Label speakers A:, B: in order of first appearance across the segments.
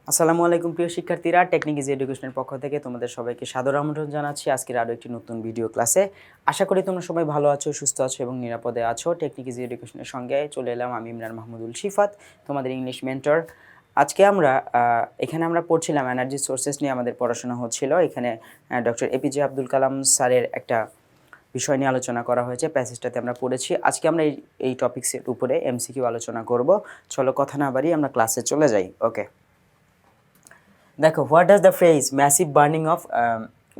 A: আসসালামু আলাইকুম প্রিয় শিক্ষার্থীরা, টেকনিক ইজি এডুকেশনের পক্ষ থেকে তোমাদের সবাইকে সাদর আমন্ত্রণ জানাচ্ছি আজকের আরও একটি নতুন ভিডিও ক্লাসে। আশা করি তোমরা সবাই ভালো আছো, সুস্থ আছো এবং নিরাপদে আছো। টেকনিক ইজি এডুকেশনের সঙ্গে চলে এলাম আমি ইমরান মাহমুদুল শিফাত, তোমাদের ইংলিশ মেন্টর। আজকে এখানে আমরা পড়ছিলাম এনার্জি সোর্সেস নিয়ে আমাদের পড়াশোনা হচ্ছিল। এখানে ডক্টর এপিজে আব্দুল কালাম স্যারের একটা বিষয় নিয়ে আলোচনা করা হয়েছে, প্যাসেজটাতে আমরা পড়েছি। আজকে আমরা এই টপিক্সের উপরে এমসিকিউ আলোচনা করব। চলো কথা না বাড়িয়ে আমরা ক্লাসে চলে যাই। ওকে, দেখো, what does the phrase massive burning of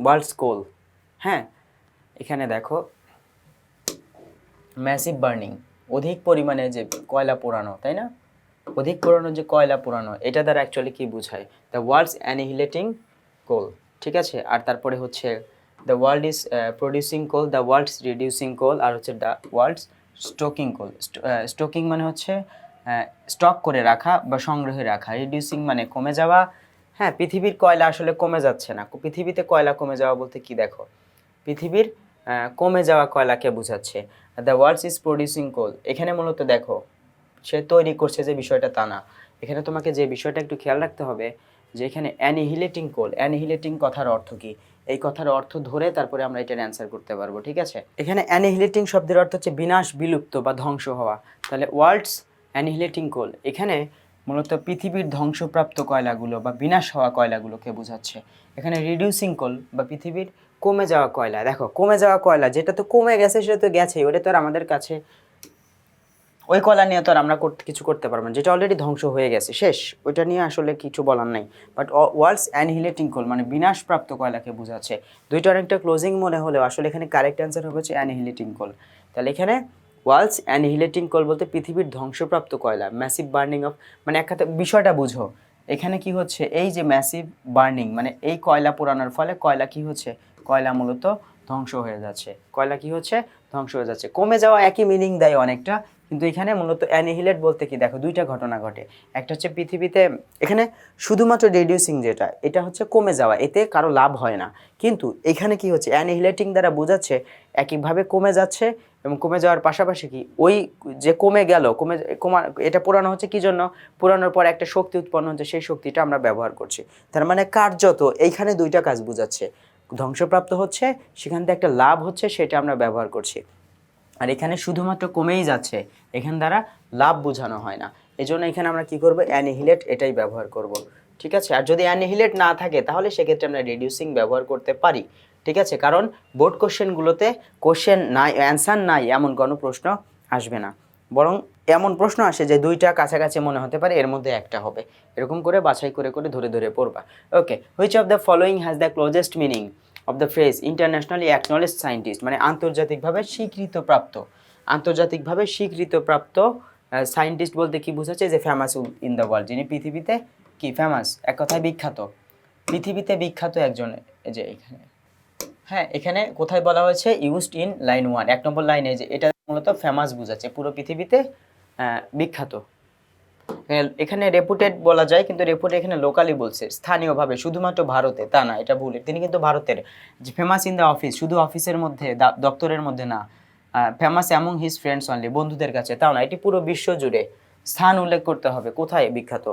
A: world's coal. হ্যাঁ, এখানে দেখো ম্যাসিভ বার্নিং, অধিক পরিমাণে যে কয়লা পোড়ানো, তাই না? অধিক পোড়ানো যে কয়লা পোড়ানো, এটা দ্বারা অ্যাকচুয়ালি কী বোঝায়? দ্য ওয়ার্ল্ডস অ্যানিহিলেটিং কোল, ঠিক আছে। আর তারপরে হচ্ছে the world is producing coal, the world's reducing coal, আর হচ্ছে the world's stocking coal. Stocking মানে হচ্ছে স্টক করে রাখা বা সংগ্রহে রাখা, রিডিউসিং মানে কমে যাওয়া। হ্যাঁ, পৃথিবীর কয়লা আসলে কমে যাচ্ছে না। পৃথিবীতে কয়লা কমে যাওয়া বলতে কি, দেখো পৃথিবীর কমে যাওয়া কয়লাকে বোঝাচ্ছে। দ্য ওয়ার্ল্ড ইজ প্রডিউসিং কোল, এখানে মূলত দেখো সে তৈরি করছে যে বিষয়টা তা না। এখানে তোমাকে যে বিষয়টা একটু খেয়াল রাখতে হবে যে এখানে অ্যানিহিলেটিং কোল, অ্যানিহিলেটিং কথার অর্থ কি, এই কথার অর্থ ধরে তারপরে আমরা এটার অ্যান্সার করতে পারবো, ঠিক আছে। এখানে অ্যানিহিলেটিং শব্দের অর্থ হচ্ছে বিনাশ, বিলুপ্ত বা ধ্বংস হওয়া। তাহলে ওয়ার্ল্ডস অ্যানিহিলেটিং কোল এখানে মূলত পৃথিবীর ধ্বংসপ্রাপ্ত কয়লাগুলো বা বিনাশ হওয়া কয়লাগুলোকে বোঝাচ্ছে। এখানে রিডিউসিং কোল বা পৃথিবীর কমে যাওয়া কয়লা, দেখো কমে যাওয়া কয়লা যেটা তো কমে গেছে সেটা তো গেছেই, ওটা তো আর আমাদের কাছে ওই কয়লা নিয়ে তো আর আমরা কিছু করতে পারবো না, যেটা অলরেডি ধ্বংস হয়ে গেছে, শেষ, ওইটা নিয়ে আসলে কিছু বলার নাই। বাট ওয়ার্ল্ডস অ্যানিহিলেটিং কোল মানে বিনাশপ্রাপ্ত কয়লাকে বোঝাচ্ছে। দুইটা অনেকটা ক্লোজিং মনে হলেও আসলে এখানে কারেক্ট অ্যান্সার হবে হচ্ছে অ্যানিহিলেটিং কোল। তাহলে এখানে ওয়ার্ল্ডস অ্যানিহিলেটিং কোল বলতে পৃথিবীর ধ্বংসপ্রাপ্ত কয়লা, ম্যাসিভ বার্নিং অফ, মানে এক কথায় বিষয়টা বুঝো। এখানে কি হচ্ছে, এই যে ম্যাসিভ বার্নিং মানে এই কয়লা পোড়ানোর ফলে কয়লা কি হচ্ছে, কয়লা মূলত ধ্বংস হয়ে যাচ্ছে। কয়লা কি হচ্ছে, ধ্বংস হয়ে যাচ্ছে। কমে যাওয়া একই মিনিং দেয় অনেকটা, কিন্তু এখানে মূলত অ্যানিহিলেট বলতে কি, দেখো দুইটা ঘটনা ঘটে। একটা হচ্ছে পৃথিবীতে এখানে শুধুমাত্র রিডিউসিং, যেটা এটা হচ্ছে কমে যাওয়া, এতে কারো লাভ হয় না। কিন্তু এখানে কি হচ্ছে, অ্যানিহিলেটিং দ্বারা বোঝাচ্ছে একইভাবে কমে যাচ্ছে এবং কমে যাওয়ার পাশাপাশি কি ওই যে কমে গেল, এটা পোড়ানো হচ্ছে কি জন্য, পোড়ানোর পর একটা শক্তি উৎপন্ন হচ্ছে, সেই শক্তিটা আমরা ব্যবহার করছি। তার মানে কার্যত এইখানে দুইটা কাজ বোঝাচ্ছে, ধ্বংসপ্রাপ্ত হচ্ছে সেখান থেকে একটা লাভ হচ্ছে, সেটা আমরা ব্যবহার করছি। আর এখানে শুধুমাত্র কমেই যাচ্ছে, এখান দ্বারা লাভ বোঝানো হয় না। এই জন্য এখানে আমরা কি করব, অ্যানিহিলেট এটাই ব্যবহার করব, ঠিক আছে। আর যদি অ্যানিহিলেট না থাকে তাহলে সেক্ষেত্রে আমরা রিডিউসিং ব্যবহার করতে পারি, ঠিক আছে। কারণ বোর্ড কোশ্চেনগুলোতে কোশ্চেন নাই, অ্যান্সার নাই এমন কোনো প্রশ্ন আসবে না, বরং এমন প্রশ্ন আসে যে দুইটা কাছাকাছি মনে হতে পারে, এর মধ্যে একটা হবে, এরকম করে বাছাই করে করে ধরে ধরে পড়বা। Okay, which of the following has the closest meaning of the phrase internationally acknowledge scientist, মানে আন্তর্জাতিকভাবে স্বীকৃতপ্রাপ্ত, আন্তর্জাতিকভাবে স্বীকৃতপ্রাপ্ত সায়েন্টিস্ট বলতে কি বোঝাচ্ছে, যে ফেমাস ইন দ্য ওয়ার্ল্ড, যিনি পৃথিবীতে কি ফেমাস, এক কথায় বিখ্যাত, পৃথিবীতে বিখ্যাত একজন। এই যে এখানে, হ্যাঁ এখানে কোথায় বলা হয়েছে, ইউজড ইন লাইন 1, 1 নম্বর লাইনে, যে এটা মূলত ফেমাস বোঝাচ্ছে, পুরো পৃথিবীতে বিখ্যাত। এখানে রেপুটেড বলা যায়, কিন্তু রেপুটেড এখানে লোকালি বলছে, স্থানীয়ভাবে, শুধুমাত্র ভারতে তা না, এটা ভুল। তিনি কিন্তু ভারতের, যে ফেমাস ইন দ্য অফিস শুধু অফিসের মধ্যে, দপ্তরের মধ্যে না, famous among his friends only, বন্ধুদের কাছে, তাও না, এটি পুরো বিশ্ব জুড়ে, স্থান উল্লেখ করতে হবে কোথায় বিখ্যাত।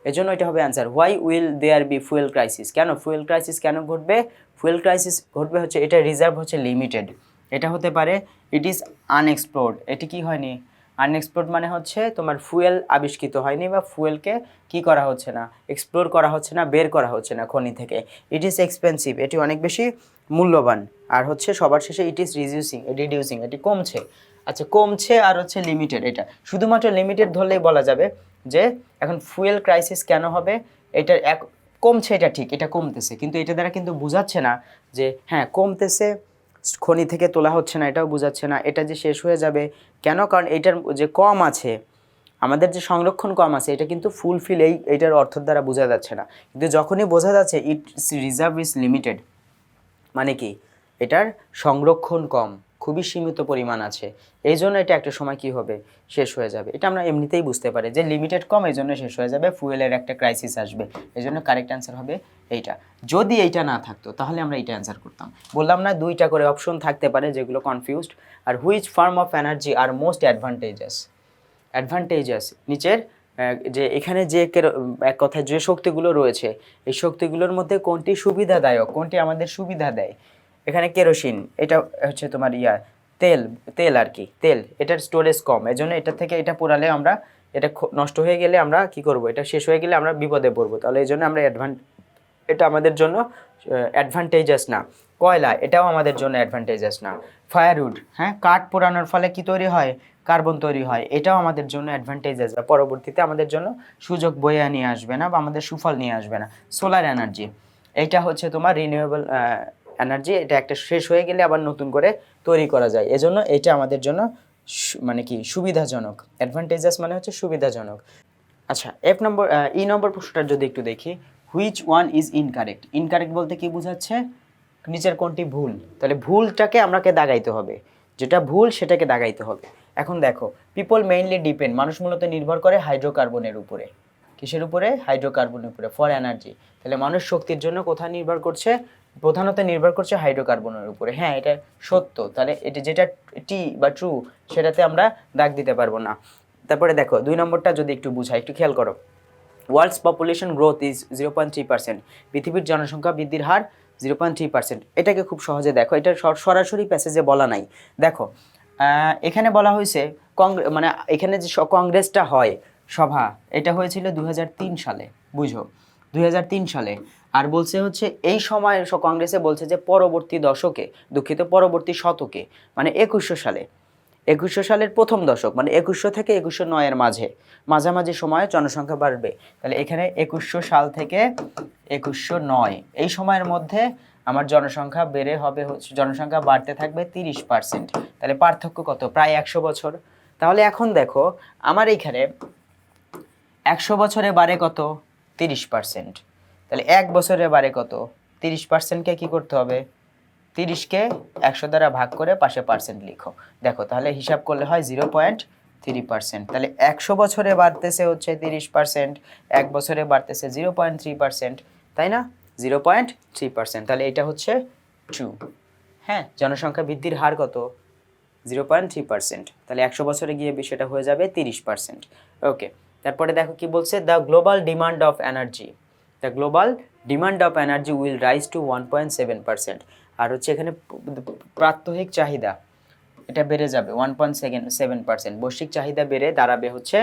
A: এজন্য এটা হবে answer. Why will there be fuel crisis, কেন ফুয়েল ক্রাইসিস কেন ঘটবে, ফুয়েল ক্রাইসিস ঘটবে হচ্ছে, এটা রিজার্ভ হচ্ছে লিমিটেড, এটা হতে পারে ইট ইজ আনএক্সপ্লোর্ড, এটি কি হয়নি, আনএক্সপ্লোর্ড মানে হচ্ছে তোমার ফুয়েল আবিষ্কৃত হয়নি বা ফুয়েলকে কি করা হচ্ছে না, এক্সপ্লোর করা হচ্ছে না, বের করা হচ্ছে না খনি থেকে। ইট ইজ এক্সপেন্সিভ, এটি অনেক বেশি মূল্যবান। আর হচ্ছে সবার শেষে ইট ইজ রিডিউসিং, এটি কমছে। আচ্ছা, কমছে আর হচ্ছে লিমিটেড, এটা শুধুমাত্র লিমিটেড ধরলেই বলা যাবে যে এখন ফুয়েল ক্রাইসিস কেন হবে, এটার কমছে, এটা ঠিক, এটা কমতেছে, কিন্তু এটা দ্বারা কিন্তু বোঝাচ্ছে না যে হ্যাঁ কমতেছে, খনি থেকে তোলা হচ্ছে না, এটাও বোঝাচ্ছে না এটা যে শেষ হয়ে যাবে। কেন, কারণ এটার যে কম আছে, আমাদের যে সংরক্ষণ কম আছে, এটা কিন্তু ফুলফিল এইটার অর্থ দ্বারা বোঝা যাচ্ছে না। কিন্তু যখনই বোঝা যাচ্ছে ইটস রিজার্ভ ইজ লিমিটেড, মানে কি এটার সংরক্ষণ কম, খুবই সীমিত পরিমাণ আছে, এই জন্য এটা একটা সময় কি হবে, শেষ হয়ে যাবে। এটা আমরা এমনিতেই বুঝতে পারি যে লিমিটেড কম, এই জন্য শেষ হয়ে যাবে, ফুয়েলের একটা ক্রাইসিস আসবে, এই জন্য কারেক্ট অ্যান্সার হবে এইটা। যদি এইটা না থাকতো তাহলে আমরা এইটা অ্যান্সার করতাম। বললাম না, দুইটা করে অপশন থাকতে পারে যেগুলো কনফিউজড। আর which form of energy are most advantageous, নিচের যে এখানে যে এক কথায় যে শক্তিগুলো রয়েছে এই শক্তিগুলোর মধ্যে কোনটি সুবিধাদায়ক, কোনটি আমাদের সুবিধা দেয়। এখানে কেরোসিন, এটা হচ্ছে তোমার তেল, তেল আর কি, তেল, এটার স্টোরেজ কম, এজন্য এটা থেকে এটা পোড়ালে আমরা এটা নষ্ট হয়ে গেলে আমরা কি করব, এটা শেষ হয়ে গেলে আমরা বিপদে পড়বো, তাহলে এই জন্য আমরা এটা আমাদের জন্য অ্যাডভান্টেজাস না। কয়লা, এটাও আমাদের জন্য অ্যাডভান্টেজাস না। ফায়ারউড, হ্যাঁ, কাঠ পোড়ানোর ফলে কি তৈরি হয়, কার্বন তৈরি হয়, এটাও আমাদের জন্য অ্যাডভান্টেজাস বা পরবর্তীতে আমাদের জন্য সুযোগ বয়ে নিয়ে আসবে না বা আমাদের সুফল নিয়ে আসবে না। সোলার এনার্জি, এটা হচ্ছে তোমার রিনিউয়েবল এনার্জি, এটা একটা শেষ হয়ে গেলে আবার নতুন করে তৈরি করা যায়, এজন্য এটা আমাদের জন্য মানে কি সুবিধাজনক। অ্যাডভান্টেজাস মানে হচ্ছে সুবিধাজনক। আচ্ছা, ই নম্বর প্রশ্নটা যদি একটু দেখি, which one is incorrect. Incorrect বলতে কি বোঝাচ্ছে, নিচের কোনটি ভুল, তাহলে ভুলটাকে আমাকে দাগাইতে হবে, যেটা ভুল সেটাকে দাগাইতে হবে। এখন দেখো, পিপল মেইনলি ডিপেন্ড, মানুষ মূলত নির্ভর করে হাইড্রোকার্বনের উপরে। কিসের উপরে? হাইড্রোকার্বনের উপরে, ফর এনার্জি। তাহলে মানুষ শক্তির জন্য কোথায় নির্ভর করছে? প্রধানত নির্ভর করছে হাইড্রোকার্বনের উপরে। হ্যাঁ, এটা সত্য, তাহলে এটা যেটা টি বা ট্রু সেটাতে আমরা দাগ দিতে পারবো না। তারপরে দেখো 2 নম্বরটা যদি একটু বুঝাই, একটু খেয়াল করো। ওয়ার্ল্ডস পপুলেশন গ্রোথ ইজ 0.3%, পৃথিবীর জনসংখ্যা বৃদ্ধির হার 0.3%। এটাকে খুব সহজে দেখো, এটা সরাসরি প্যাসেজে বলা নাই। দেখো এখানে বলা হয়েছে মানে এখানে যে কংগ্রেসটা হয় সভা, এটা হয়েছিল 2003 সালে, বুঝো 2003 সালে। আর বলছে হচ্ছে এই সময় কংগ্রেসে বলছে যে পরবর্তী দশকে, দুঃখিত পরবর্তী শতকে, মানে 2100 সালে, 2100 সালের প্রথম দশক, মানে 2100 থেকে 2109 মাঝামাঝি সময়ে জনসংখ্যা বাড়বে। তাহলে এখানে 2100 সাল থেকে 2109 এই সময়ের মধ্যে আমার জনসংখ্যা বেড়ে হবে হচ্ছে, জনসংখ্যা বাড়তে থাকবে 30%। তাহলে পার্থক্য কত? প্রায় 100 বছর। তাহলে এখন দেখো আমার এইখানে 100 বছরে বাড়ে কত? 30%। তাহলে 1 বছরে বাড়ে কত? 30%কে কি করতে হবে? 30কে 100 দ্বারা ভাগ করে পাশে পার্সেন্ট লিখো। দেখো তাহলে হিসাব করলে হয় 0.3%। তাহলে 100 বছরে বাড়তেছে হচ্ছে 30%, 1 বছরে বাড়তেছে 0.3%, তাই না? 0.3%। তাহলে এটা হচ্ছে ট্রু। হ্যাঁ, জনসংখ্যা বৃদ্ধির হার কত? 0.3%। তাহলে 100 বছরে গিয়ে বিষয়টা হয়ে যাবে 30%। ওকে, তারপরে দেখো কি বলছে, the global demand of energy, the global demand of energy will rise to 1.7%। আর হচ্ছে এখানে প্রাত্যহিক চাহিদা, এটা বেড়ে যাবে 1.7%। বৈশ্বিক চাহিদা বেড়ে দাঁড়াবে হচ্ছে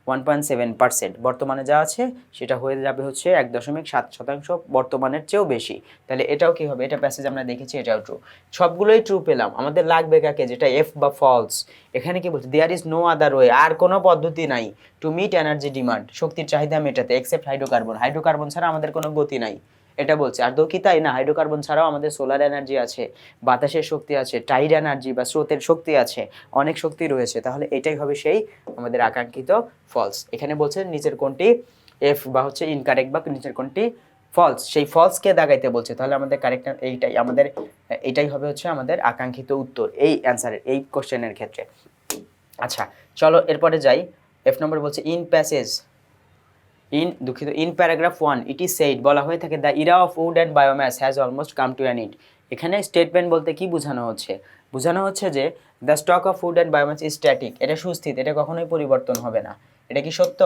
A: 1.7%। বর্তমানে যা আছে সেটা হয়ে যাবে হচ্ছে 1.7% বর্তমানের চেয়েও বেশি। তাহলে এটাও কি হবে? এটা প্যাসেজ আমরা দেখেছি, এটাও ট্রু। সবগুলোই ট্রু পেলাম। আমাদের লাগবে কাকে? যেটা এফ বা ফলস। এখানে কি বলছে? There is no other way, আর কোনো পদ্ধতি নাই টু মিট এনার্জি ডিমান্ড, শক্তির চাহিদা মেটাতে, এক্সেপ্ট হাইড্রোকার্বন, হাইড্রোকার্বন ছাড়া আমাদের কোনো গতি নাই, এটা বলছে। আর কি তাই না, হাইড্রোকার্বন ছাড়াও আমাদের সোলার এনার্জি আছে, বাতাসের শক্তি আছে, টাইড এনার্জি বা স্রোতের শক্তি আছে, অনেক শক্তি রয়েছে। তাহলে এটাই হবে সেই আমাদের আকাঙ্ক্ষিত ফলস। এখানে বলছে নিচের কোনটি এফ বা হচ্ছে ইনকারেক্ট, বা নিচের কোনটি ফলস, সেই ফলসকে দাগাইতে বলছে। তাহলে আমাদের কারেক্ট এইটাই, আমাদের এটাই হবে হচ্ছে আমাদের আকাঙ্ক্ষিত উত্তর এই অ্যান্সারের, এই কোশ্চেনের ক্ষেত্রে। আচ্ছা চলো এরপরে যাই। এফ নম্বর বলছে in paragraph 1 it is said, বলা হয়ে থাকে, the era of wood and biomass has almost come to an end. এখানে স্টেটমেন্ট বলতে কি বোঝানো হচ্ছে? বোঝানো হচ্ছে যে the stock of wood and biomass is static, এটা সুস্থির, এটা কখনোই পরিবর্তন হবে না। এটা কি সত্য?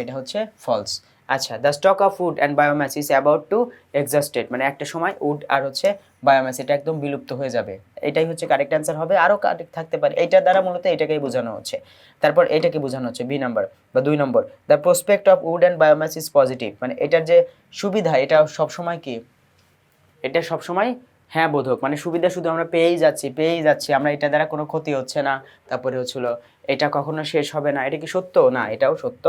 A: এটা হচ্ছে ফলস। আচ্ছা, the stock of wood and biomass is about to exhausted, মানে একটা সময় উড আর হচ্ছে বায়োম্যাস এটা একদম বিলুপ্ত হয়ে যাবে। এটাই হচ্ছে কারেক্ট অ্যান্সার হবে, আরও কারেক্ট থাকতে পারে। এইটার দ্বারা মূলত এটাকেই বোঝানো হচ্ছে। তারপর এটাকে বোঝানো হচ্ছে বি নাম্বার বা 2 নম্বর, the prospect of wood and biomass is positive, মানে এটার যে সুবিধা এটা সবসময় কি, এটা সবসময় হ্যাঁ বোধক, মানে সুবিধা শুধু আমরা পেয়েই যাচ্ছি, আমরা এটা দ্বারা কোনো ক্ষতি হচ্ছে না। তারপরে হচ্ছিল এটা কখনো শেষ হবে না, এটা কি সত্য? না, এটাও সত্য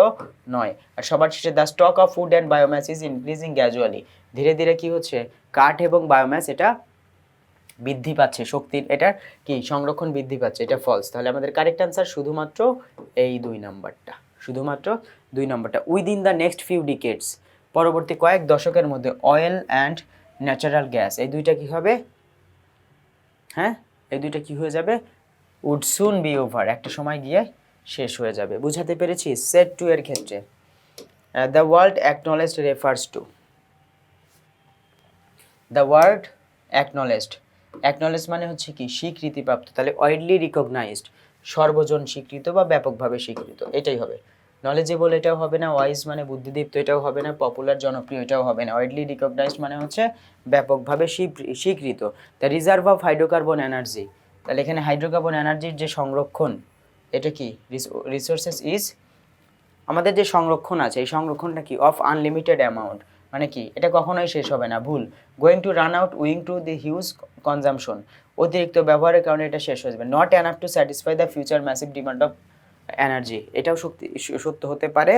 A: নয়। আর সবার শেষে the stock of food and biomass is increasing gradually, ধীরে ধীরে কি হচ্ছে, কাঠ এবং বায়োম্যাস এটা বৃদ্ধি পাচ্ছে, শক্তির এটার কি সংরক্ষণ বৃদ্ধি পাচ্ছে, এটা ফলস। তাহলে আমাদের কারেক্ট অ্যান্সার শুধুমাত্র এই 2 নাম্বারটা, শুধুমাত্র 2 নাম্বারটা। উইদিন দ্য নেক্সট ফিউ ডিকেডস, পরবর্তী কয়েক দশকের মধ্যে অয়েল অ্যান্ড ন্যাচারাল গ্যাস, এই দুইটা কি হবে? হ্যাঁ, এই দুইটা কি হয়ে যাবে? উড সুন বি ওভার, একটা সময় গিয়ে শেষ হয়ে যাবে। বুঝাতে পেরেছি? সেট 2 এর ক্ষেত্রে the world acknowledged refers to, the world acknowledged মানে হচ্ছে কি স্বীকৃতিপ্রাপ্ত, তাহলে ওয়াইডলি রিকগনাইজড, সর্বজন স্বীকৃত বা ব্যাপকভাবে স্বীকৃত, এটাই হবে। নলেজেবল এটাও হবে না, ওয়াইজ মানে বুদ্ধিদীপ্ত এটাও হবে না, পপুলার জনপ্রিয় এটাও হবে না, ওয়াইডলি রিকগনাইজড মানে হচ্ছে ব্যাপকভাবে স্বীকৃত। The reserve of hydrocarbon energy, তাহলে এখানে হাইড্রোকার্বন এনার্জির যে সংরক্ষণ, এটা কি রিসোর্সেস ইজ, আমাদের যে সংরক্ষণ আছে এই সংরক্ষণটা কি অফ আনলিমিটেড অ্যামাউন্ট, মানে কি এটা কখনোই শেষ হবে না, ভুল। Going to run out owing to the huge consumption, অতিরিক্ত ব্যবহারের কারণে এটা শেষ হয়ে যাবে। Not enough to satisfy the future massive demand of energy, এটাও সত্য হতে পারে।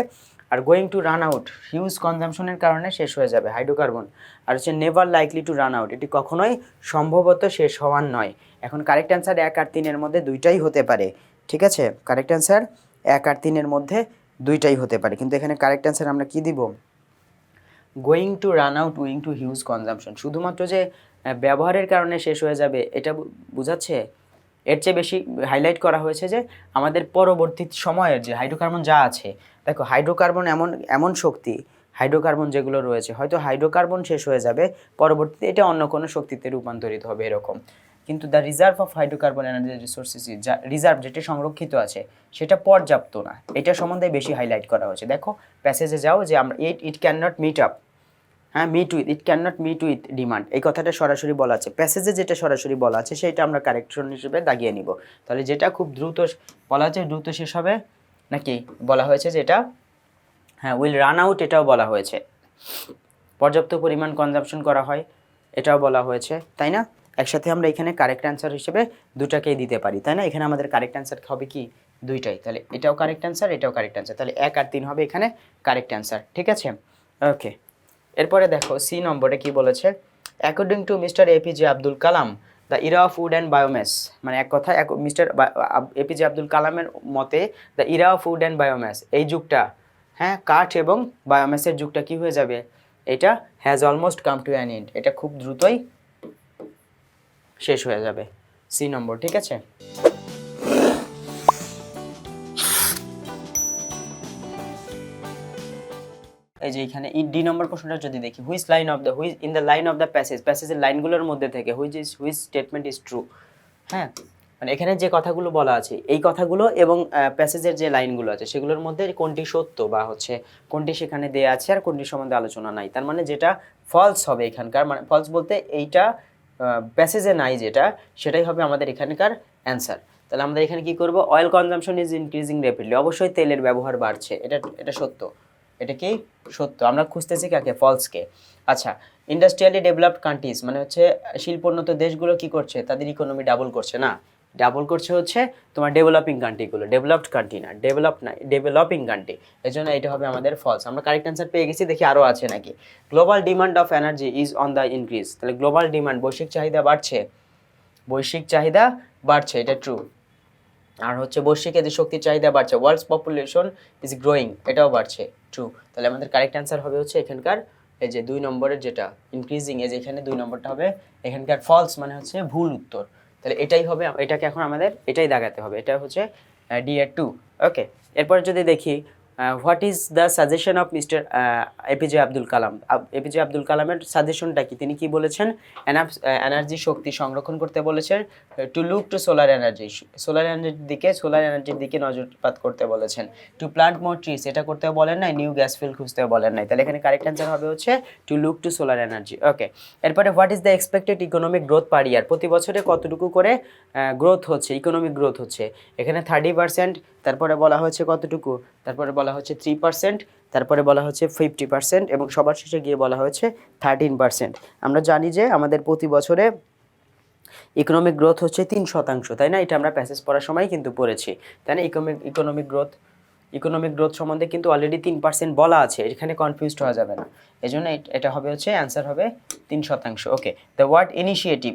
A: আর going to run out huge কনজামশনের কারণে শেষ হয়ে যাবে হাইড্রোকার্বন। আর হচ্ছে never likely to run out, এটি কখনোই সম্ভবত শেষ হওয়ার নয়। এখন কারেক্ট অ্যান্সার 1 আর 3 এর মধ্যে দুইটাই হতে পারে, ঠিক আছে, কারেক্ট অ্যান্সার 1 আর 3 এর মধ্যে দুইটাই হতে পারে, কিন্তু এখানে কারেক্ট অ্যান্সার আমরা কি দিব, going to run out owing to huge consumption. শুধুমাত্র যে ব্যবহারের কারণে শেষ হয়ে যাবে এটা বোঝাচ্ছে, এর চেয়ে বেশি হাইলাইট করা হয়েছে যে আমাদের পরবর্তী সময়ের যে হাইড্রোকার্বন যা আছে, দেখো হাইড্রোকার্বন এমন শক্তি, হাইড্রোকার্বন যেগুলো রয়েছে হয়তো হাইড্রোকার্বন শেষ হয়ে যাবে, পরবর্তীতে এটা অন্য কোনো শক্তিতে রূপান্তরিত হবে এরকম। কিন্তু the reserve of hydrocarbon energy resources, যা রিজার্ভ যেটা সংরক্ষিত আছে সেটা পর্যাপ্ত না, এটা সম্বন্ধে বেশি হাইলাইট করা হয়েছে। দেখো প্যাসেজে যাও যে আমরা it can not meet up, হ্যাঁ meet with, it can not meet with demand, এই কথাটা সরাসরি বলা আছে, প্যাসেজে যেটা সরাসরি বলা আছে সেটা আমরা কারেকশন হিসেবে দাগিয়ে নিব। তাহলে যেটা খুব দ্রুত বলা হচ্ছে দ্রুত শেষ হবে, নাকি বলা হয়েছে যে এটা, হ্যাঁ উইল রান আউট এটাও বলা হয়েছে, পর্যাপ্ত পরিমাণ কনজাম্পশন করা হয় এটাও বলা হয়েছে, তাই না? একসাথে আমরা এখানে কারেক্ট অ্যান্সার হিসেবে দুটাকেই দিতে পারি, তাই না? এখানে আমাদের কারেক্ট অ্যান্সার হবে কি দুইটাই, তাহলে এটাও কারেক্ট অ্যান্সার এটাও কারেক্ট অ্যান্সার, তাহলে 1 আর 3 হবে এখানে কারেক্ট অ্যান্সার, ঠিক আছে। ওকে, এরপরে দেখো সি নম্বরে কি বলেছে, according to mister APJ Abdul Kalam the era of wood and biomass, মানে এক কথা মিস্টার এপিজে আব্দুল কালামের মতে the era of wood and biomass, এই যুগটা, হ্যাঁ কাঠ এবং বায়োম্যাসের যুগটা কি হয়ে যাবে, এটা has almost come to an end, এটা খুব দ্রুতই শেষ হয়ে যাবে, সি নম্বর, ঠিক আছে। এই যে এখানে ডি নম্বর প্রশ্নটা যদি দেখি, which in the line of the প্যাসেজের লাইনগুলোর মধ্যে থেকে হুইচ স্টেটমেন্ট ইজ ট্রু, হ্যাঁ মানে এখানে যে কথাগুলো বলা আছে এই কথাগুলো এবং প্যাসেজের যে লাইনগুলো আছে সেগুলোর মধ্যে কোনটি সত্য বা হচ্ছে কোনটি সেখানে দেয়া আছে আর কোনটি সম্বন্ধে আলোচনা নাই, তার মানে যেটা ফলস হবে এখানকার, মানে ফলস বলতে এইটা প্যাসেজে নাই যেটা, সেটাই হবে আমাদের এখানকার অ্যান্সার। তাহলে আমরা এখানে কি করব, oil consumption is increasing rapidly, অবশ্যই তেলের ব্যবহার বাড়ছে, এটা সত্য, এটা কি সত্য, আমরা খুঁজতেছি কাকে, ফলসকে। আচ্ছা, ইন্ডাস্ট্রিয়ালি ডেভেলপড কান্ট্রিজ মানে হচ্ছে শিল্পোন্নত দেশগুলো কি করছে, তাদের ইকোনমি ডাবল করছে না, ডাবল করছে হচ্ছে তোমার ডেভেলপিং কান্ট্রিগুলো, ডেভেলপড কান্ট্রি না, ডেভেলপিং কান্ট্রি, এই জন্য এটা হবে আমাদের ফলস। আমরা কারেক্ট অ্যান্সার পেয়ে গেছি, দেখি আরও আছে নাকি। Global demand of energy is on the increase, তাহলে গ্লোবাল ডিমান্ড বৈশ্বিক চাহিদা বাড়ছে, বৈশ্বিক চাহিদা বাড়ছে, এটা ট্রু। আর হচ্ছে বৈশ্বিক এদের শক্তির চাহিদা বাড়ছে, ওয়ার্ল্ডস পপুলেশন ইজ গ্রোয়িং, এটাও বাড়ছে, ট্রু। তাহলে আমাদের কারেক্ট অ্যান্সার হবে হচ্ছে এখানকার এই যে 2 নম্বরের যেটা ইনক্রিজিং, এই যে এখানে 2 নম্বরটা হবে এখানকার ফলস, মানে হচ্ছে ভুল উত্তর। তাহলে এটাই হবে, এটাকে এখন আমাদের এটাই দাগাতে হবে, এটা হচ্ছে ডি এর 2। ওকে, এরপরে যদি দেখি what is the suggestion of mister APJ Abdul Kalam, APJ Abdul কালামের সাজেশনটা কি, তিনি কি বলেছেন, এনার্জি শক্তি সংরক্ষণ করতে বলেছেন, two look to solar energy, solar এনার্জির দিকে নজরপাত করতে বলেছেন, টু প্লান্ট মোর ট্রিজ, এটা করতেও বলেন নাই, নিউ গ্যাস ফিল্ড খুঁজতেও বলেন নাই, তাহলে এখানে কারেক্ট অ্যান্সার হবে হচ্ছে to look to solar energy. Okay, এরপরে what is the expected economic growth per year, প্রতি বছরে কতটুকু করে গ্রোথ হচ্ছে, ইকোনমিক গ্রোথ হচ্ছে, এখানে 30%, তারপরে বলা হচ্ছে কতটুকু, তারপরে বলা হচ্ছে 3%, তারপরে বলা হচ্ছে 50% এবং সবার শেষে গিয়ে বলা হয়েছে 13%। আমরা জানি যে আমাদের প্রতি বছরে ইকোনমিক গ্রোথ হচ্ছে 3%, তাই না? এটা আমরা প্যাসেজ পড়ার সময় কিন্তু পড়েছি, তাই না? ইকোনমিক গ্রোথ সম্বন্ধে কিন্তু অলরেডি 3% বলা আছে, এখানে কনফিউজড হওয়া যাবে না, এই জন্য এটা হবে হচ্ছে অ্যান্সার হবে 3%। ওকে, দ্য ওয়ার্ড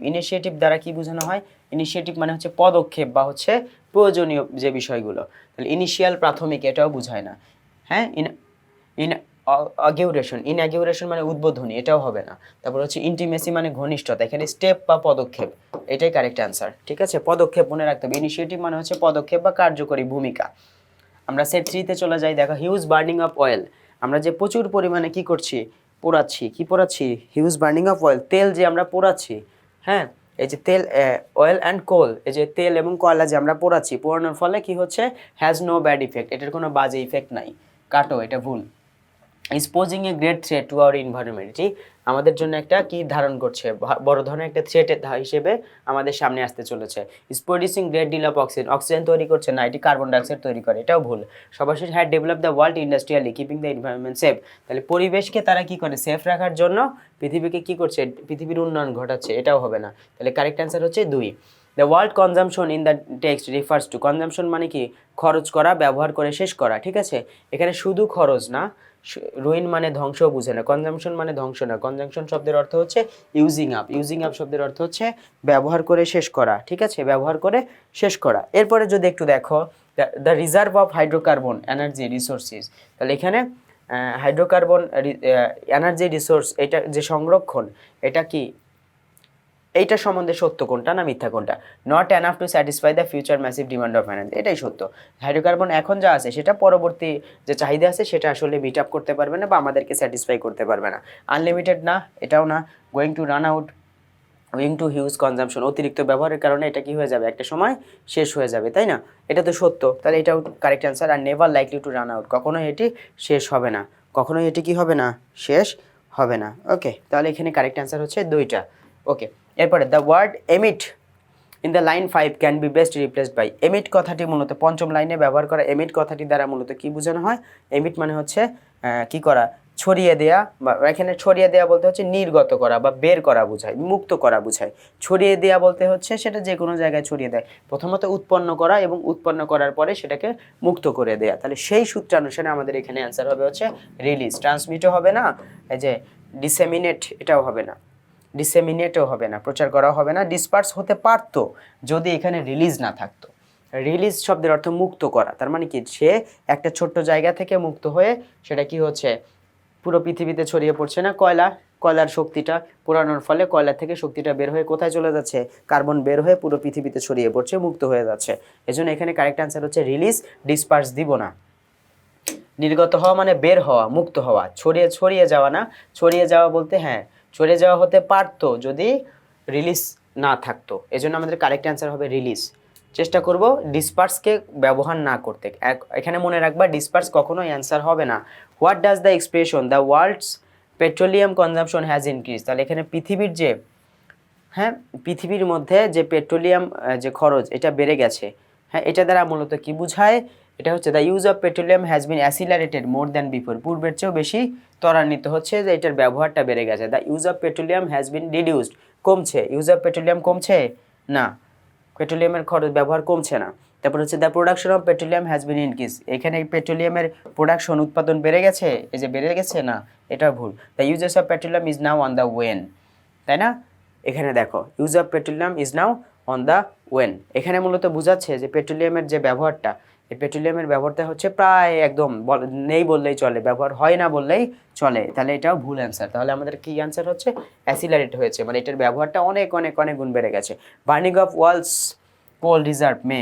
A: ইনিশিয়েটিভ দ্বারা কি বোঝানো হয়, ইনিশিয়েটিভ মানে হচ্ছে পদক্ষেপ বা হচ্ছে প্রয়োজনীয় যে বিষয়গুলো, তাহলে ইনিশিয়াল প্রাথমিক এটাও বোঝায় না, হ্যাঁ। ইনঅ্যাগুরেশন মানে উদ্বোধনী, এটাও হবে না। তারপর হচ্ছে ইন্টিমেসি মানে ঘনিষ্ঠতা, এখানে স্টেপ বা পদক্ষেপ, এটাই কারেক্ট অ্যান্সার, ঠিক আছে। পদক্ষেপ মনে রাখতে হবে, ইনিশিয়েটিভ মানে হচ্ছে পদক্ষেপ বা কার্যকরী ভূমিকা। আমরা সেট 3-তে চলে যাই, দেখো হিউজ বার্নিং অফ অয়েল, আমরা যে প্রচুর পরিমাণে কি করছি, পোড়াচ্ছি, হিউজ বার্নিং অফ অয়েল, তেল যে আমরা পোড়াচ্ছি, হ্যাঁ এই যে তেল, অয়েল অ্যান্ড কোল, এই যে তেল এবং কয়লা যে আমরা পোড়াচ্ছি, পোড়ানোর ফলে কি হচ্ছে, হ্যাজ নো ব্যাড ইফেক্ট, এটার কোনো বাজে ইফেক্ট নাই, কাটো, এটা ভুল। Is posing a great threat to our environment, আমাদের জন্য একটা কি ধারণ করছে, বড় ধরনের একটা থ্রেটের হিসেবে আমাদের সামনে আসতে চলেছে। Is producing great deal of oxygen, oxygen তৈরি করছে না, এটি কার্বন ডাইঅক্সাইড তৈরি করে, এটাও ভুল। সর্বশেষ had develop the world industrially keeping the environment safe, তাহলে পরিবেশকে তারা কি করে, সেফ রাখার জন্য পৃথিবীকে কি করছে, পৃথিবীর উন্নয়ন ঘটাচ্ছে, এটাও হবে না। তাহলে কারেক্ট অ্যান্সার হচ্ছে 2। The world consumption in the text refers to, consumption মানে কি, খরচ করা, ব্যবহার করে শেষ করা, ঠিক আছে। এখানে শুধু খরচ না, রুইন মানে ধ্বংস বুঝে না, কনজামশন মানে ধ্বংস না, কনজামশন শব্দের অর্থ হচ্ছে ইউজিং আপ, ইউজিং আপ শব্দের অর্থ হচ্ছে ব্যবহার করে শেষ করা, ঠিক আছে, ব্যবহার করে শেষ করা। এরপরে যদি একটু দেখো, the reserve of hydrocarbon energy resources, তাহলে এখানে হাইড্রোকার্বন এনার্জি রিসোর্স, এটা যে সংরক্ষণ, এটা কি, এইটা সম্বন্ধে সত্য কোনটা না মিথ্যা কোনটা, not enough to satisfy the future massive demand of energy, এটাই সত্য। হাইড্রোকার্বন এখন যা আছে সেটা পরবর্তী যে চাহিদা আছে সেটা আসলে মিট আপ করতে পারবে না বা আমাদেরকে স্যাটিসফাই করতে পারবে না। আনলিমিটেড না, এটাও না। Going to run out, going to huge consumption, অতিরিক্ত ব্যবহারের কারণে এটা কি হয়ে যাবে, একটা সময় শেষ হয়ে যাবে, তাই না, এটা তো সত্য, তাহলে এটাও কারেক্ট অ্যান্সার। আর never likely to run out, কখনোই এটি শেষ হবে না, কখনোই এটি কি হবে না, শেষ হবে না। ওকে, তাহলে এখানে কারেক্ট অ্যান্সার হচ্ছে 2টা। ওকে, এরপরে the word emit in the line 5 can be best replaced by, emit কথাটি মূলত পঞ্চম লাইনে ব্যবহার করা, এমিট কথাটি দ্বারা মূলত কি বোঝানো হয়, এমিট মানে হচ্ছে কি করা, ছড়িয়ে দেয়া, বা এখানে ছড়িয়ে দেয়া বলতে হচ্ছে নির্গত করা বা বের করা বোঝায়, মুক্ত করা বোঝায়। ছড়িয়ে দেয়া বলতে হচ্ছে সেটা যে কোনো জায়গায় ছড়িয়ে দেয়, প্রথমত উৎপন্ন করা এবং উৎপন্ন করার পরে সেটাকে মুক্ত করে দেয়া, তাহলে সেই সূত্রানুসারে আমাদের এখানে অ্যান্সার হবে হচ্ছে রিলিজ। ট্রান্সমিটও হবে না, এই যে ডিসেমিনেট, এটাও হবে না, ডিসেমিনেটও হবে না, প্রচার করা হবে না। ডিসপার্স হতে পারতো যদি এখানে রিলিজ না থাকতো। রিলিজ শব্দের অর্থ মুক্ত করা, তার মানে কি, সে একটা ছোট্ট জায়গা থেকে মুক্ত হয়ে সেটা কি হচ্ছে, পুরো পৃথিবীতে ছড়িয়ে পড়ছে না, কয়লার শক্তিটা পোড়ানোর ফলে কয়লা থেকে শক্তিটা বের হয়ে কোথায় চলে যাচ্ছে, কার্বন বের হয়ে পুরো পৃথিবীতে ছড়িয়ে পড়ছে, মুক্ত হয়ে যাচ্ছে। এজন্য এখানে কারেক্ট অ্যান্সার হচ্ছে রিলিজ, ডিসপার্স দিব না। নির্গত হওয়া মানে বের হওয়া, মুক্ত হওয়া, ছড়িয়ে যাওয়া না, ছড়িয়ে যাওয়া বলতে হ্যাঁ ছড়িয়ে যাওয়া হতে পারতো যদি রিলিজ না থাকতো, এজন্য আমাদের কারেক্ট অ্যান্সার হবে রিলিজ। চেষ্টা করব ডিসপার্সকে ব্যবহার না করতে, এখানে মনে রাখবা ডিসপার্স কখনোই অ্যান্সার হবে না। What does the expression the world's petroleum consumption has increase, তাহলে এখানে পৃথিবীর যে, হ্যাঁ পৃথিবীর মধ্যে যে পেট্রোলিয়াম যে খরচ এটা বেড়ে গেছে, হ্যাঁ এটা দ্বারা মূলত কি বোঝায়, এটা হচ্ছে the use of petroleum has been accelerated more than before, পূর্বের চেয়েও বেশি ত্বরান্বিত হচ্ছে, যে এটার ব্যবহারটা বেড়ে গেছে। The use of petroleum has bin reduced, কমছে, ইউজ অফ পেট্রোলিয়াম কমছে না, পেট্রোলিয়ামের খরচ ব্যবহার কমছে না। তারপর হচ্ছে the production of petroleum has bin increase, এখানে পেট্রোলিয়ামের প্রোডাকশন উৎপাদন বেড়ে গেছে, এই যে বেড়ে গেছে না, এটা ভুল। The uses of petroleum is now on the wane, তাই না, এখানে দেখো use of petroleum is now on the wane, এখানে মূলত বোঝাচ্ছে যে পেট্রোলিয়ামের যে ব্যবহারটা, এই পেট্রোলিয়ামের ব্যবহারটা হচ্ছে প্রায় একদম নেই বললেই চলে, ব্যবহার হয় না বললেই চলে, তাহলে এটাও ভুল অ্যান্সার। তাহলে আমাদের কি অ্যান্সার হচ্ছে অ্যাসিলারেট হয়েছে, মানে এটার ব্যবহারটা অনেক অনেক অনেক গুণ বেড়ে গেছে। Burning of world's coal reserve may,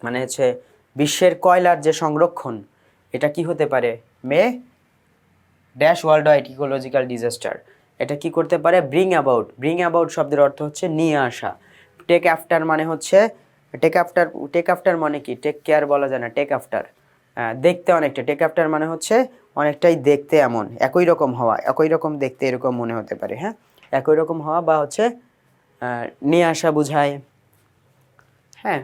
A: মানে হচ্ছে বিশ্বের কয়লার যে সংরক্ষণ, এটা কি হতে পারে, may dash world wide ecological disaster, এটা কি করতে পারে, ব্রিং অ্যাবাউট শব্দের অর্থ হচ্ছে নিয়ে আসা। টেক আফটার মানে হচ্ছে, টেক আফটার মানে কি, টেক কেয়ার বলা যায় না, টেক আফটার দেখতে অনেকটা, টেক আফটার মানে হচ্ছে অনেকটাই দেখতে এমন, একই রকম হওয়া, একই রকম দেখতে এরকম মনে হতে পারে, হ্যাঁ একই রকম হওয়া বা হচ্ছে নিয়ে আসা বোঝায়, হ্যাঁ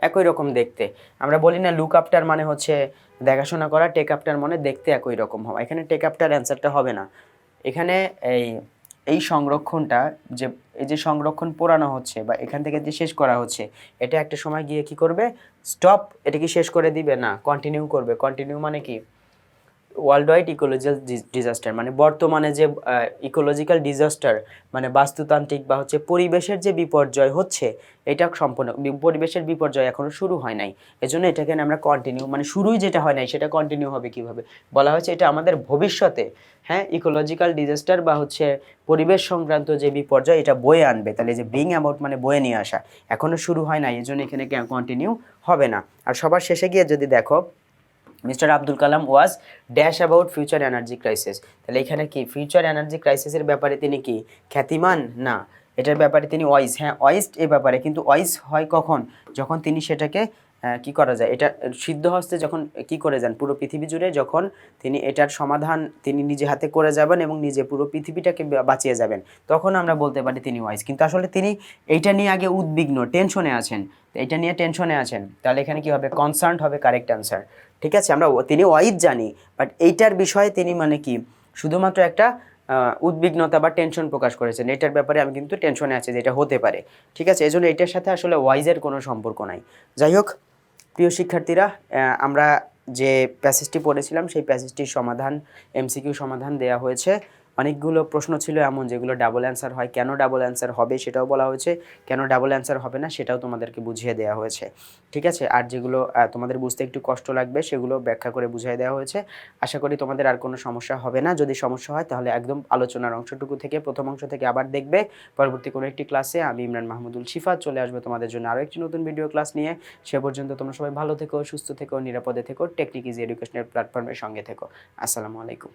A: একই রকম দেখতে। আমরা বলি না লুক আফটার মানে হচ্ছে দেখাশোনা করা, টেক আফটার মানে দেখতে একই রকম হওয়া, এখানে টেক আফটার অ্যান্সারটা হবে না। এখানে এই সংরক্ষণটা, যে এই যে সংরক্ষণ পোড়ানো হচ্ছে বা এখান থেকে যে শেষ করা হচ্ছে, এটা একটা সময় গিয়ে কি করবে, স্টপ, এটা কি শেষ করে দিবে না, কন্টিনিউ করবে। কন্টিনিউ মানে কি, ওয়ার্ল্ড ওয়াইড ইকোলজিক্যাল ডিজাস্টার মানে বর্তমানে যে ইকোলজিক্যাল ডিজাস্টার মানে বাস্তুতান্ত্রিক বা হচ্ছে পরিবেশের যে বিপর্যয় হচ্ছে, এটা সম্পূর্ণ পরিবেশের বিপর্যয় এখনও শুরু হয় নাই, এজন্য এটাকে আমরা কন্টিনিউ, মানে শুরুই যেটা হয় নাই সেটা কন্টিনিউ হবে কিভাবে, বলা হয়েছে এটা আমাদের ভবিষ্যতে, হ্যাঁ ইকোলজিক্যাল ডিজাস্টার বা হচ্ছে পরিবেশ সংক্রান্ত যে বিপর্যয় এটা বয়ে আনবে, তাহলে যে ব্রিং অ্যাবাউট মানে বয়ে নিয়ে আসা, এখনও শুরু হয় নাই, এজন্য এখানে কন্টিনিউ হবে না। আর সবার শেষে গিয়ে যদি দেখো, mister Abdul Kalam was dash about future energy crisis, তাহলে এখানে কি ফিউচার এনার্জি ক্রাইসিসের ব্যাপারে তিনি কি খ্যাতিমান না, এটার ব্যাপারে তিনি ওয়াইজ, হ্যাঁ ওয়াইজ এ ব্যাপারে, কিন্তু ওয়াইজ হয় কখন, যখন তিনি সেটাকে কি করা যায়, এটা সিদ্ধ হস্তে যখন কি করে যান পুরো পৃথিবী জুড়ে, যখন তিনি এটার সমাধান তিনি নিজে হাতে করে যাবেন এবং নিজে পুরো পৃথিবীটাকে বাঁচিয়ে যাবেন, তখন আমরা বলতে পারি তিনি ওয়াইজ। কিন্তু আসলে তিনি এইটা নিয়ে আগে উদ্বিগ্ন, টেনশনে আছেন, এটা নিয়ে টেনশনে আছেন, তাহলে এখানে কি হবে, কনসার্ন হবে কারেক্ট অ্যান্সার। ঠিক আছে, আমরা তিনি ওয়াইজ জানি, বাট এইটার বিষয়ে তিনি মানে কি শুধুমাত্র একটা উদ্বিগ্নতা বা টেনশন প্রকাশ করেছেন, এটার ব্যাপারে আমি কিন্তু টেনশনে আছি যে এটা হতে পারে। ঠিক আছে, এজন্য এটার সাথে আসলে ওয়াইজের কোনো সম্পর্ক নাই। যাই হোক প্রিয় শিক্ষার্থীরা, আমরা যে প্যাসেজটি পড়েছিলাম সেই প্যাসেজটির সমাধান, এমসিকিউ সমাধান দেয়া হয়েছে। অনেকগুলো প্রশ্ন ছিল এমন যেগুলো ডাবল অ্যান্সার হয়, কেন ডাবল অ্যান্সার হবে সেটাও বলা হয়েছে, কেন ডাবল অ্যান্সার হবে না সেটাও তোমাদেরকে বুঝিয়ে দেওয়া হয়েছে। ঠিক আছে, আর যেগুলো তোমাদের বুঝতে একটু কষ্ট লাগবে সেগুলো ব্যাখ্যা করে বুঝিয়ে দেওয়া হয়েছে। আশা করি তোমাদের আর কোনো সমস্যা হবে না। যদি সমস্যা হয় তাহলে একদম আলোচনার অংশটুকু থেকে, প্রথম অংশ থেকে আবার দেখবে। পরবর্তী কোনো একটি ক্লাসে আমি ইমরান মাহমুদুল শিফাত চলে আসবো তোমাদের জন্য আরও একটি নতুন ভিডিও ক্লাস নিয়ে। সে পর্যন্ত তোমরা সবাই ভালো থেকো, সুস্থ থেকো, নিরাপদে থেকো, টেকনিক ইজি এডুকেশনের প্ল্যাটফর্মের সঙ্গে থেকো। আসসালামু আলাইকুম।